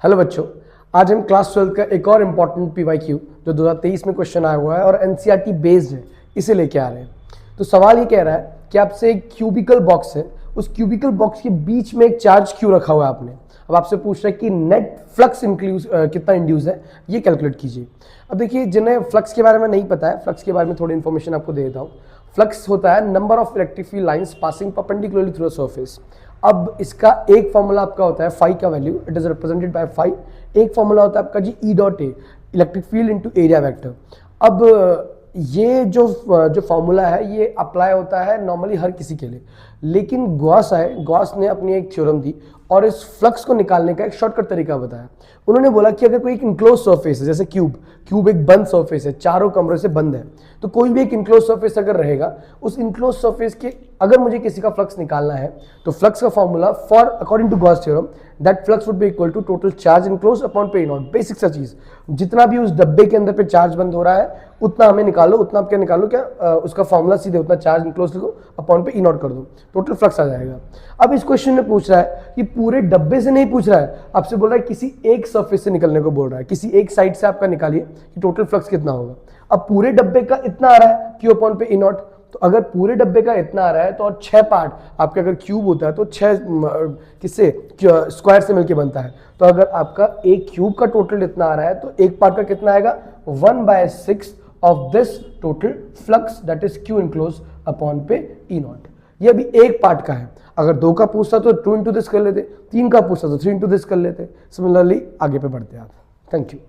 Hello बच्चों, आज हम क्लास 12 का एक और इम्पॉर्टेंट पीवाईक्यू जो 2023 में क्वेश्चन आया हुआ है और एनसीईआरटी बेस्ड है, इसे लेके आ रहे हैं। तो सवाल ये कह रहा है कि आपसे एक क्यूबिकल बॉक्स है, उस क्यूबिकल बॉक्स के बीच में एक चार्ज क्यू रखा हुआ है आपने। अब आपसे पूछ रहा है कि नेट फ्लक्स कितना इंड्यूस है, ये कैलकुलेट कीजिए। अब देखिए, जिन्हें फ्लक्स के बारे में नहीं पता है, फ्लक्स के बारे में थोड़ी इन्फॉर्मेशन आपको दे देता हूँ। फ्लक्स होता है number of electric field lines passing perpendicularly through a surface. अब इसका एक फॉर्मूला आपका होता है फाई का value, it is represented by phi. एक फॉर्मूला होता है आपका जी E dot A, electric field into area vector. अब ये जो फॉर्मूला है ये अप्लाई होता है नॉर्मली हर किसी के लिए, लेकिन गॉस ने अपनी एक थ्योरम दी और इस फ्लक्स को निकालने का एक शॉर्टकट तरीका बताया। उन्होंने बोला कि अगर कोई एक इनक्लोज सरफेस है, जैसे क्यूब एक बंद सरफेस है, चारों कमरे से बंद है, तो कोई भी एक इनक्लोज सरफेस अगर रहेगा, उस इनक्लोज सरफेस के अगर मुझे किसी का फ्लक्स निकालना है तो फ्लक्स का formula for according to Gauss theorem that flux would be equal to total charge enclose upon पे नॉट। बेसिक सा चीज, जितना भी उस डब्बे के अंदर पे चार्ज बंद हो रहा है उतना हमें निकालो, उतना आप क्या निकालो, उसका फॉर्मूला सीधे उतना चार्ज इनक्लोज लिखो अपॉन पे ई नॉट कर दो, टोटल फ्लक्स आ जाएगा। अब इस क्वेश्चन में पूछ रहा है कि पूरे डब्बे से नहीं पूछ रहा है, आपसे बोल रहा है किसी एक सरफेस से निकलने को बोल रहा है, किसी एक साइड से आपका निकालिए कि टोटल फ्लक्स कितना होगा। अब पूरे डब्बे का इतना आ रहा है क्यू अपॉन पे ई नॉट, तो अगर पूरे डब्बे का इतना आ रहा है तो और 6 पार्ट आपके अगर क्यूब होता है तो 6 किससे स्क्वायर से मिलके बनता है। तो अगर आपका एक क्यूब का टोटल इतना आ रहा है तो एक पार्ट का कितना आएगा, 1/6 of this total flux that is Q enclose upon पे ई नॉट। ये अभी एक पार्ट का है। अगर 2 का पूछता तो 2 इंटू दिस कर लेते, 3 का पूछता तो 3 इंटू दिस कर लेते। सिमिलरली आगे पे बढ़ते हैं आप। Thank you.